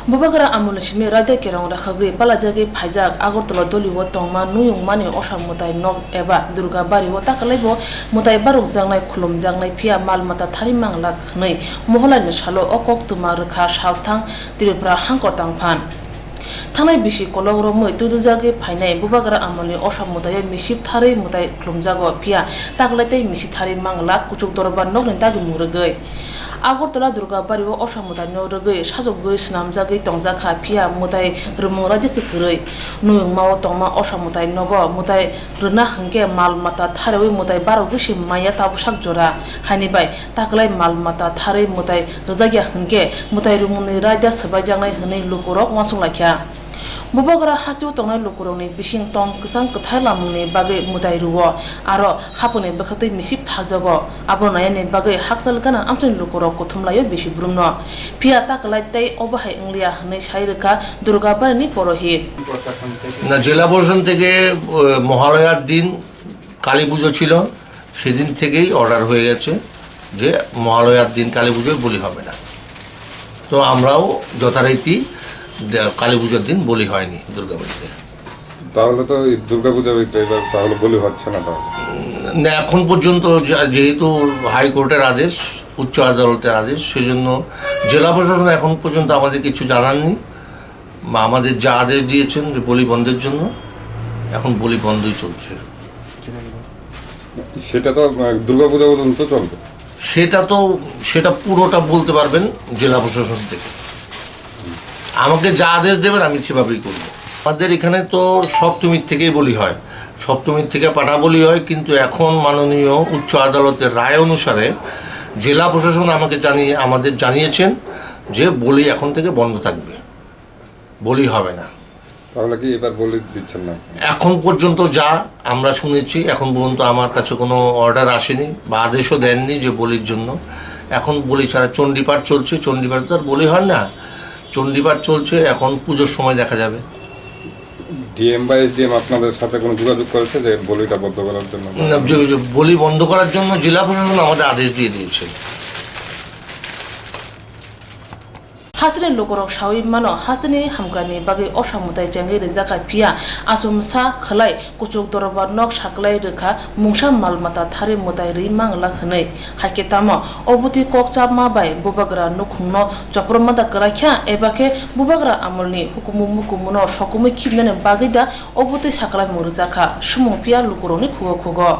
Bubagara amulishimi rade kerong rakhagui palajagi phaijak Agartala doliwo tongma nuyung mani osamutai nok eba Durga bariwo takalaibo mutai baruk jangnai khulum jangnai phia malmata tharimang lak nei moholai salo okok tuma rekha salthang Tripura hangkortang phan Thanai bisi kologro moi tuduljagi phainai Bubagara amulni osamutai misip thari mutai khulumjago phia taklaitai misi thari mangla kuchuk dorba nokni tagi murugoi Agartala Durga bariwo osamutai norugoi sajogoi snamjagi tongjaka phia mutai rumungra desikroi nuyung mao tongma osamutai nogo mutai runa hangke malmata tharewi mutai barogusi maya tabsak jora hanibai taklai malmata thare mutai rojagya hangke mutai rumuni raja sabajangnai hne lukurok wasunglakhya Bubagara hachu tongnai lukurokni bising tong kusang kthai lamungni bagai mutai ruwo aro hapuni bakhatai misip thajago abronayani bagai haksal gana amtun lukurok kuthumlayo bisi brumno phia taklai tai obahai inglia hne sairika Durga barani porohit না জেলা প্রশাসন থেকে মহালয়ার দিন কালী পুজো ছিল সেদিন থেকেই order হয়ে গেছে যে মহালয়ার দিন কালী পুজোয় বলি হবে না তো আমরাও যথারীতি কালী পুজোর দিন বলি হয়নি দুর্গাবাড়িতে তাহলে তো দুর্গাপূজা এবার তাহলে বলি হচ্ছে না তাহলে না এখন পর্যন্ত যেহেতু হাইকোর্টের আদেশ উচ্চ আদালতের আদেশ সেজন্য জেলা প্রশাসন এখন পর্যন্ত আমাদের কিছু জানাননি আমাদের যা আদেশ দিয়েছেন যে বলি বন্ধের জন্য এখন বলি বন্ধই চলছে সেটা তো দুর্গাপূজা পর্যন্ত চলবে সেটা পুরোটা বলতে পারবেন জেলা প্রশাসন থেকে আমাকে যা আদেশ দেবেন আমি সেভাবেই করব আমাদের এখানে তো সপ্তমীর থেকেই বলি হয় সপ্তমীর থেকে পাঠা বলি হয় কিন্তু এখন মাননীয় উচ্চ আদালতের রায় অনুসারে জেলা প্রশাসন আমাদের জানিয়েছেন যে বলি এখন থেকে বন্ধ থাকবে বলি হবে না তাহলে কি এবার বলি দিচ্ছেন না এখন পর্যন্ত যা আমরা শুনেছি এখন পর্যন্ত আমার কাছে কোনো অর্ডার আসেনি বা আদেশও দেননি যে বলির জন্য এখন বলি ছাড়া চণ্ডীপাঠ চলছে চণ্ডীপাঠ তো আর বলি হয় না চণ্ডীপাঠ চলছে এখন পুজোর সময় দেখা যাবে ডিএম বা এসডিএম আপনাদের সাথে কোনো যোগাযোগ করেছে যে বলিটা বন্ধ করার জন্য বলি বন্ধ করার জন্য জেলা প্রশাসন আমাদের আদেশ দিয়ে দিয়েছে Hasri lukurok shawi mano hasni hamgrani bagai osamutai jangai rizaka phia asumsa khalai kuchuk dorobar nok shaklai rekha mungsa malmata thari mutai rimang lakhnei haketamo obuti kokchap ma bai Bubagara nukhungno chopromada karakhya ebake Bubagara amulni hukumumuno sokumui khibnene bagai da obuti shaklai murjaka sumung phia lukurokni khugo